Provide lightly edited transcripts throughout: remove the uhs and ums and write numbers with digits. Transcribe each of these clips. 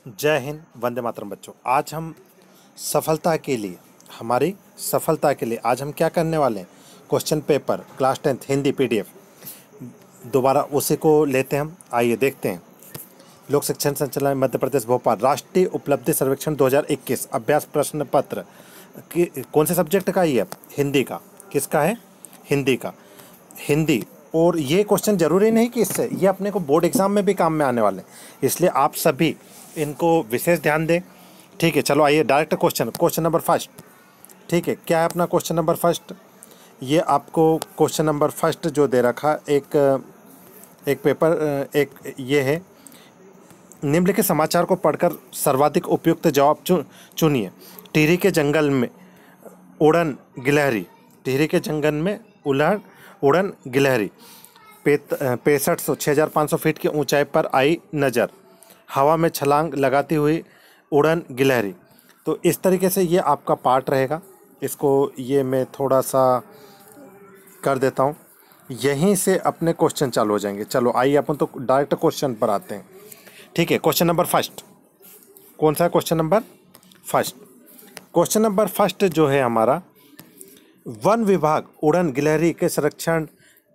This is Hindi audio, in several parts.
जय हिंद, वंदे मातरम बच्चों। आज हम हमारी सफलता के लिए आज हम क्या करने वाले हैं? Question paper class 10th Hindi PDF दोबारा उसी को लेते हैं हम। आइए देखते हैं। लोक शिक्षण संचालनालय मध्य प्रदेश भोपाल राष्ट्रीय उपलब्धि सर्वेक्षण 2021 अभ्यास प्रश्न पत्र कौन से सब्जेक्ट का? ये हिंदी का। किसका है? हिंदी का। हिंदी। और ये क्वेश्चन जरूरी नहीं कि इससे, ये अपने को बोर्ड एग्जाम में भी काम में आने वाले हैं, इसलिए आप सभी इनको विशेष ध्यान दें। ठीक है, चलो आइए डायरेक्ट क्वेश्चन नंबर फर्स्ट। ठीक है, क्या है अपना क्वेश्चन नंबर फर्स्ट? ये आपको क्वेश्चन नंबर फर्स्ट जो दे रखा एक पेपर ये है। निम्नलिखित समाचार को पढ़कर सर्वाधिक उपयुक्त जवाब चुनिए। टिहरी के जंगल में उड़न गिलहरी। टिहरी के जंगल में उड़न गिलहरी 6500 फीट की ऊंचाई पर आई नज़र। हवा में छलांग लगाती हुई उड़न गिलहरी। तो इस तरीके से ये आपका पार्ट रहेगा। इसको ये मैं थोड़ा सा कर देता हूँ, यहीं से अपने क्वेश्चन चालू हो जाएंगे। चलो आइए अपन तो डायरेक्ट क्वेश्चन पर आते हैं। ठीक है, क्वेश्चन नंबर फर्स्ट कौन सा है? Question number first. Question number first जो है हमारा, वन विभाग उड़न गिलहरी के संरक्षण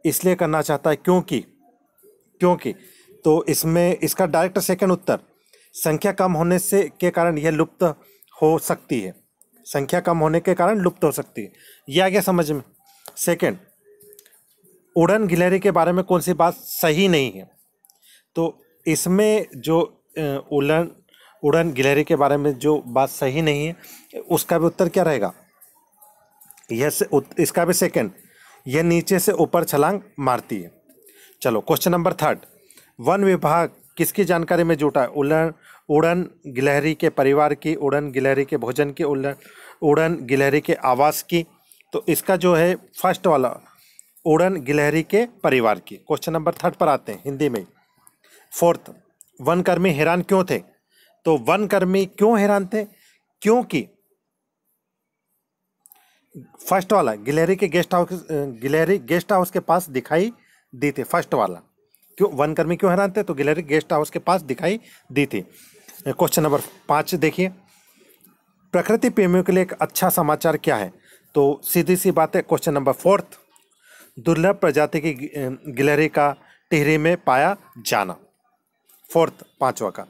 इसलिए करना चाहता है क्योंकि तो इसमें इसका डायरेक्ट सेकंड उत्तर, संख्या कम होने से के कारण यह लुप्त हो सकती है। संख्या कम होने के कारण लुप्त हो सकती है, यह आ गया समझ में। सेकंड, उड़न गिलहरी के बारे में कौन सी बात सही नहीं है? तो इसमें जो उड़न गिलहरी के बारे में जो बात सही नहीं है, उसका भी उत्तर क्या रहेगा? इसका भी सेकंड, यह नीचे से ऊपर छलांग मारती है। चलो क्वेश्चन नंबर थर्ड, वन विभाग किसकी जानकारी में जुटा है? उड़न गिलहरी के परिवार की, उड़न गिलहरी के भोजन की, उड़न गिलहरी के आवास की। तो इसका जो है फर्स्ट वाला, उड़न गिलहरी के परिवार की। क्वेश्चन नंबर थर्ड पर आते हैं हिंदी में। फोर्थ, वनकर्मी हैरान क्यों थे? तो वनकर्मी क्यों हैरान थे? क्योंकि फर्स्ट वाला, गिलहरी गेस्ट हाउस के पास दिखाई दी थी। फर्स्ट वाला, क्यों वनकर्मी क्यों हैरान थे? तो गिलहरी गेस्ट हाउस के पास दिखाई दी थी। क्वेश्चन नंबर 5 देखिए, प्रकृति प्रेमियों के लिए एक अच्छा समाचार क्या है? तो सीधी सी बात है, क्वेश्चन नंबर फोर्थ, दुर्लभ प्रजाति की गिलहरी का टिहरी में पाया जाना। फोर्थ, पांचवा का।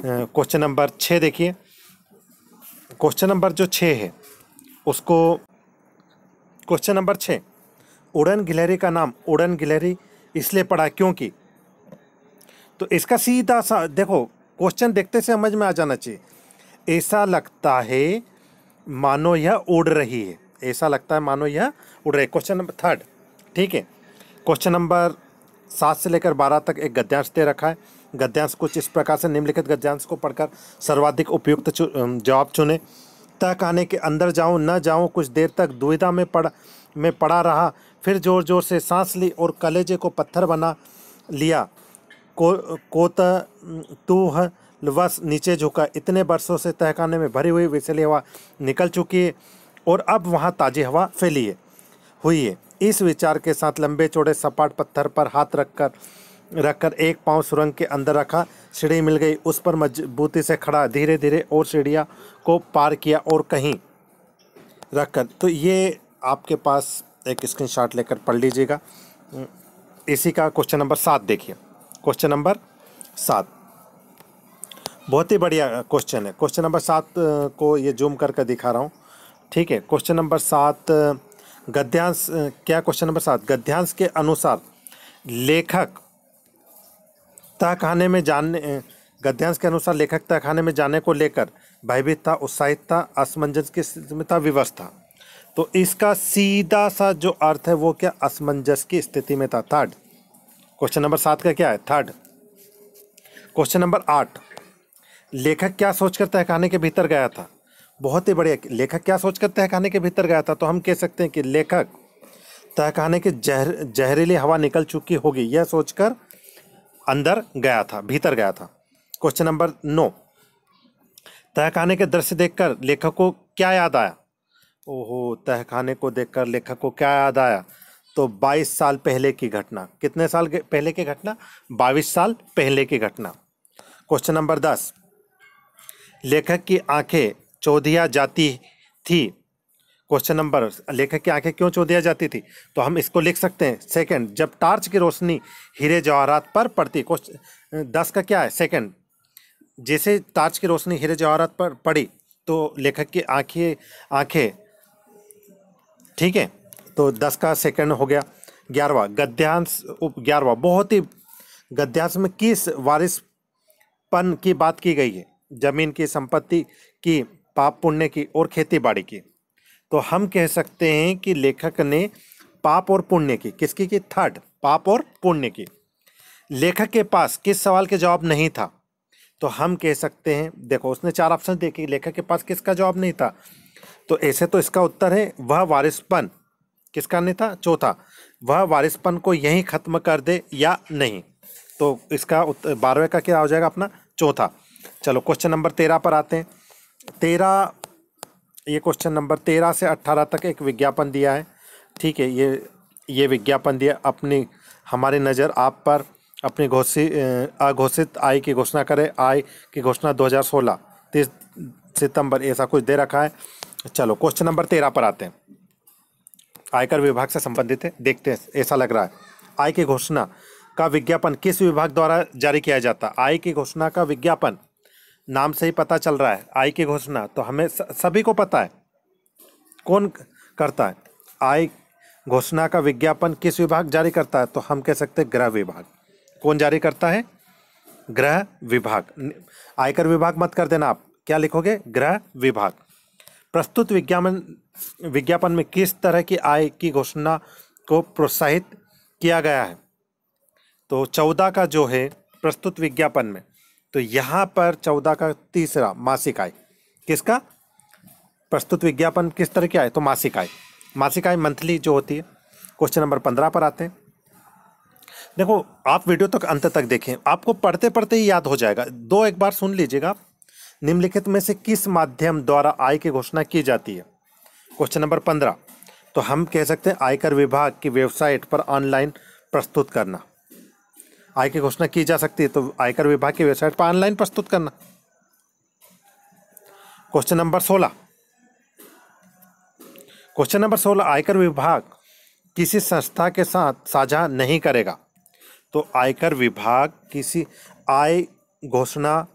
क्वेश्चन नंबर 6 देखिए। क्वेश्चन नंबर जो 6 है उसको, क्वेश्चन नंबर 6, उड़न गिलहरी का नाम उड़न गिलहरी इसलिए पड़ा क्योंकि। तो इसका सीधा सा देखो, क्वेश्चन देखते से समझ में आ जाना चाहिए। ऐसा लगता है मानो यह उड़ रही है। ऐसा लगता है मानो यह उड़ रही है। Question number third. ठीक है, क्वेश्चन नंबर 7 से लेकर 12 तक एक गद्यांश दे रखा है। गद्यांश कुछ इस प्रकार से, निम्नलिखित गद्यांश को पढ़कर सर्वाधिक उपयुक्त जवाब चुने। तह खाने के अंदर जाऊं न जाऊं, कुछ देर तक दुविधा में पड़ा रहा, फिर जोर जोर से सांस ली और कलेजे को पत्थर बना लिया। कोतूहलवश नीचे झुका। इतने वर्षों से तहखाने में भरी हुई विषैली हवा निकल चुकी है और अब वहाँ ताज़ी हवा फैली हुई है। इस विचार के साथ लंबे चौड़े सपाट पत्थर पर हाथ रखकर एक पांव सुरंग के अंदर रखा। सीढ़ी मिल गई, उस पर मजबूती से खड़ा, धीरे धीरे और सीढ़ियाँ को पार किया और कहीं रखकर। तो ये आपके पास एक स्क्रीनशॉट लेकर पढ़ लीजिएगा। इसी का क्वेश्चन नंबर 7 देखिए। क्वेश्चन नंबर 7 बहुत ही बढ़िया क्वेश्चन है। क्वेश्चन नंबर 7 को ये जूम करके दिखा रहा हूँ। ठीक है, क्वेश्चन नंबर 7 गद्यांश क्या? क्वेश्चन नंबर 7 गद्यांश के अनुसार लेखक तहखाने में जाने को लेकर भयभीत था, उत्साहित था, असमंजस की स्थिति में था, विवश था। तो इसका सीधा सा जो अर्थ है वो क्या? असमंजस की स्थिति में था। थर्ड, क्वेश्चन नंबर 7 का क्या है? थर्ड। क्वेश्चन नंबर 8, लेखक क्या सोचकर तहखाने के भीतर गया था? बहुत ही बढ़िया, लेखक क्या सोचकर तहखाने के भीतर गया था? तो हम कह सकते हैं कि लेखक तहखाने की जहरीली हवा निकल चुकी होगी, यह सोचकर अंदर गया था, भीतर गया था। क्वेश्चन नंबर 9, तहखाने के दृश्य देखकर लेखक को क्या याद आया? ओहो, तहखाने को देखकर लेखक को क्या याद आया? तो 22 साल पहले की घटना। कितने साल पहले की घटना? 22 साल पहले की घटना। क्वेश्चन नंबर 10, लेखक की आंखें चौंधिया जाती थी। क्वेश्चन नंबर, लेखक की आंखें क्यों चौंधिया जाती थी? तो हम इसको लिख सकते हैं सेकंड, जब टार्च की रोशनी हीरे जवाहरात पर पड़ती। क्वेश्चन 10 का क्या है? सेकंड, जैसे टार्च की रोशनी हीरे जवाहरात पर पड़ी तो लेखक की आंखें आंखें ठीक है, तो 10 का सेकंड हो गया। 11वां गद्यांश 11वां, बहुत ही गद्यांश में किस वारिसपन की बात की गई है? जमीन की, संपत्ति की, पाप पुण्य की और खेती बाड़ी की। तो हम कह सकते हैं कि लेखक ने पाप और पुण्य की, किसकी की? थर्ड, पाप और पुण्य की। लेखक के पास किस सवाल के जवाब नहीं था? तो हम कह सकते हैं, देखो उसने 4 ऑप्शन देखे, लेखक के पास किसका जवाब नहीं था? तो ऐसे तो इसका उत्तर है वह वारिसपन किसका नहीं था? चौथा, वह वारिसपन को यहीं खत्म कर दे या नहीं। तो इसका 12वें का क्या हो जाएगा अपना? चौथा। चलो क्वेश्चन नंबर 13 पर आते हैं। 13, ये क्वेश्चन नंबर 13 से 18 तक एक विज्ञापन दिया है। ठीक है, ये विज्ञापन दिया, अपनी हमारी नज़र आप पर, अपनी अघोषित आय की घोषणा करें। आय की घोषणा 2016 30 सितंबर, ऐसा कुछ दे रखा है। चलो क्वेश्चन नंबर 13 पर आते हैं। आयकर विभाग से संबंधित है, देखते हैं, ऐसा लग रहा है। आय की घोषणा का विज्ञापन किस विभाग द्वारा जारी किया जाता है? आय की घोषणा का विज्ञापन, नाम से ही पता चल रहा है आय की घोषणा, तो हमें सभी को पता है कौन करता है। आय घोषणा का विज्ञापन किस विभाग जारी करता है? तो हम कह सकते हैं गृह विभाग। कौन जारी करता है? गृह विभाग। आयकर विभाग मत कर देना, आप क्या लिखोगे? गृह विभाग। प्रस्तुत विज्ञापन में किस तरह की आय की घोषणा को प्रोत्साहित किया गया है? तो 14 का जो है प्रस्तुत विज्ञापन में, तो यहाँ पर 14 का तीसरा, मासिक आय। किसका? प्रस्तुत विज्ञापन किस तरह की आय? तो मासिक आय। मासिक आय मंथली जो होती है। क्वेश्चन नंबर 15 पर आते हैं। देखो आप वीडियो तक अंत तक देखें, आपको पढ़ते पढ़ते ही याद हो जाएगा। दो एक बार सुन लीजिएगा। निम्नलिखित में से किस माध्यम द्वारा आय की घोषणा की जाती है? क्वेश्चन नंबर 15, तो हम कह सकते हैं आयकर विभाग की वेबसाइट पर ऑनलाइन प्रस्तुत करना। आय की घोषणा की जा सकती है तो आयकर विभाग की वेबसाइट पर ऑनलाइन प्रस्तुत करना। क्वेश्चन नंबर 16, क्वेश्चन नंबर 16, आयकर विभाग किसी संस्था के साथ साझा नहीं करेगा। तो आयकर विभाग किसी आय घोषणा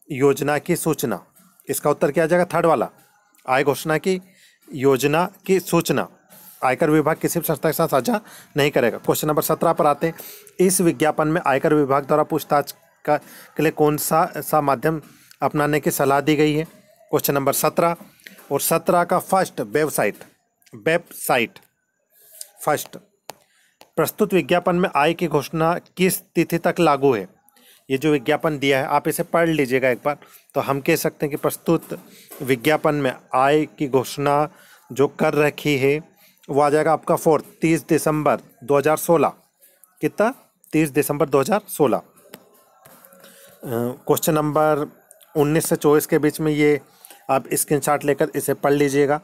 योजना की सूचना, इसका उत्तर क्या आ जाएगा? थर्ड वाला, आय घोषणा की योजना की सूचना आयकर विभाग किसी भी संस्था के साथ साझा नहीं करेगा। क्वेश्चन नंबर 17 पर आते हैं। इस विज्ञापन में आयकर विभाग द्वारा पूछताछ के लिए कौन सा माध्यम अपनाने की सलाह दी गई है? क्वेश्चन नंबर 17 और 17 का फर्स्ट, वेबसाइट फर्स्ट। प्रस्तुत विज्ञापन में आय की घोषणा किस तिथि तक लागू है? ये जो विज्ञापन दिया है आप इसे पढ़ लीजिएगा एक बार। तो हम कह सकते हैं कि प्रस्तुत विज्ञापन में आय की घोषणा जो कर रखी है वो आ जाएगा आपका 30 दिसंबर 2016। कितना? 30 दिसंबर 2016। क्वेश्चन नंबर 19 से 24 के बीच में ये आप स्क्रीनशॉट लेकर इसे पढ़ लीजिएगा।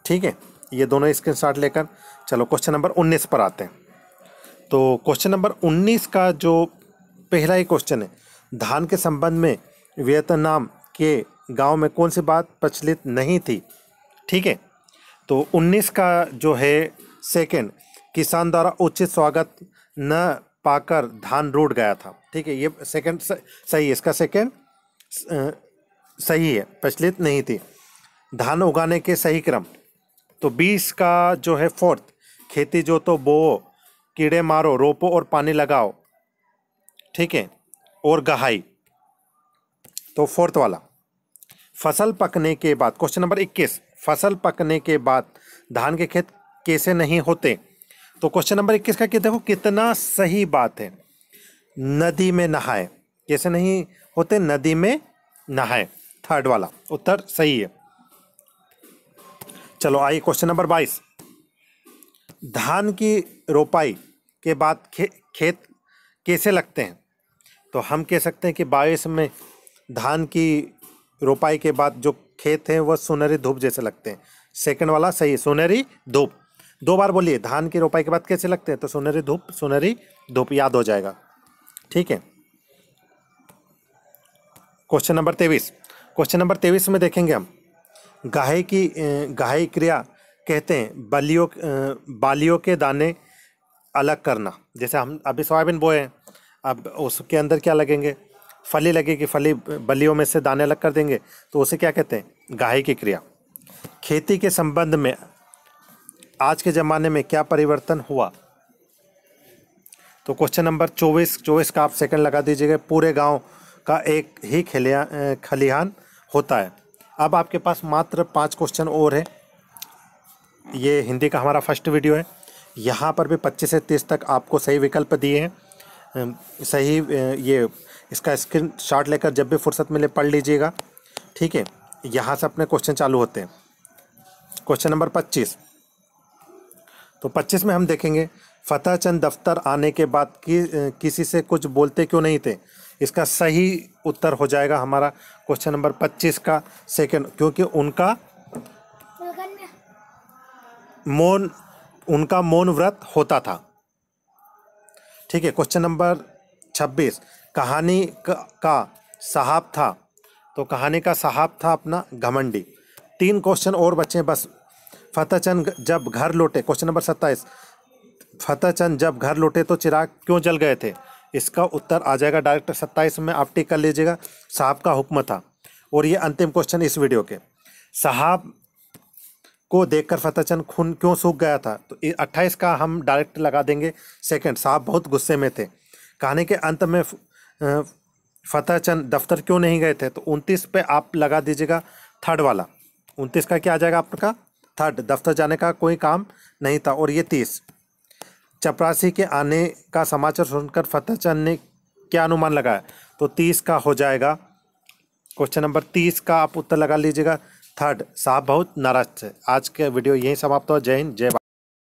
ठीक है, ये दोनों स्क्रीनशॉट लेकर। चलो क्वेश्चन नंबर 19 पर आते हैं। तो क्वेश्चन नंबर 19 का जो पहला ही क्वेश्चन है, धान के संबंध में वियतनाम के गांव में कौन सी बात प्रचलित नहीं थी? ठीक है, तो 19 का जो है सेकंड, किसान द्वारा उचित स्वागत न पाकर धान रूठ गया था। ठीक है, ये सेकंड सही है, इसका सेकंड सही है, प्रचलित नहीं थी। धान उगाने के सही क्रम, तो 20 का जो है फोर्थ, खेती जोतो बोओ, कीड़े मारो, रोपो और पानी लगाओ। ठीक है, और गहाई, तो फोर्थ वाला। फसल पकने के बाद, क्वेश्चन नंबर 21, फसल पकने के बाद धान के खेत कैसे नहीं होते? तो क्वेश्चन नंबर 21 का देखो कितना सही बात है, नदी में नहाए। कैसे नहीं होते? नदी में नहाए, थर्ड वाला उत्तर सही है। चलो आइए क्वेश्चन नंबर 22, धान की रोपाई के बाद खेत कैसे लगते हैं? तो हम कह सकते हैं कि 22 में धान की रोपाई के बाद जो खेत हैं वह सुनहरी धूप जैसे लगते हैं। सेकंड वाला सही है, सुनहरी धूप। दो बार बोलिए, धान की रोपाई के बाद कैसे लगते हैं? तो सुनहरी धूप, याद हो जाएगा। ठीक है, क्वेश्चन नंबर 23। क्वेश्चन नंबर 23 में देखेंगे हम गाहे क्रिया कहते हैं बालियों के दाने अलग करना। जैसे हम अभी सोयाबीन बोए हैं, अब उसके अंदर क्या लगेंगे, फली लगेगी, फली बलियों में से दाने अलग कर देंगे, तो उसे क्या कहते हैं, गाहे की क्रिया। खेती के संबंध में आज के ज़माने में क्या परिवर्तन हुआ। तो क्वेश्चन नंबर 24 का आप सेकंड लगा दीजिएगा। पूरे गांव का एक ही खलिहान होता है। अब आपके पास मात्र 5 क्वेश्चन और है। ये हिंदी का हमारा फर्स्ट वीडियो है। यहाँ पर भी 25 से 30 तक आपको सही विकल्प दिए हैं। सही ये इसका स्क्रीनशॉट लेकर जब भी फुर्सत मिले पढ़ लीजिएगा, ठीक है। यहाँ से अपने क्वेश्चन चालू होते हैं। Question number 25। तो 25 में हम देखेंगे फतेह चंद दफ्तर आने के बाद किसी से कुछ बोलते क्यों नहीं थे। इसका सही उत्तर हो जाएगा हमारा क्वेश्चन नंबर 25 का सेकंड, क्योंकि उनका मौन व्रत होता था, ठीक है। Question number 26। कहानी का साहब था, तो कहानी का साहब था अपना घमंडी। 3 क्वेश्चन और बचे बस। फतेह चंद जब घर लौटे, क्वेश्चन नंबर 27। फतेह चंद जब घर लौटे तो चिराग क्यों जल गए थे। इसका उत्तर आ जाएगा डायरेक्ट 27 में, आप टिक कर लीजिएगा, साहब का हुक्म था। और ये अंतिम क्वेश्चन इस वीडियो के, साहब को देखकर फतेह चंद खून क्यों सूख गया था। तो 28 का हम डायरेक्ट लगा देंगे सेकंड, साहब बहुत गुस्से में थे। कहानी के अंत में फतेह चंद दफ्तर क्यों नहीं गए थे। तो 29 पे आप लगा दीजिएगा थर्ड वाला। 29 का क्या आ जाएगा आपका, थर्ड, दफ्तर जाने का कोई काम नहीं था। और ये 30, चपरासी के आने का समाचार सुनकर फतेह चंद ने क्या अनुमान लगाया। तो 30 का हो जाएगा क्वेश्चन नंबर 30 का आप उत्तर लगा लीजिएगा थर्ड, साहब बहुत नाराज थे। आज के वीडियो यहीं समाप्त हुआ। जय हिंद, जय भारत।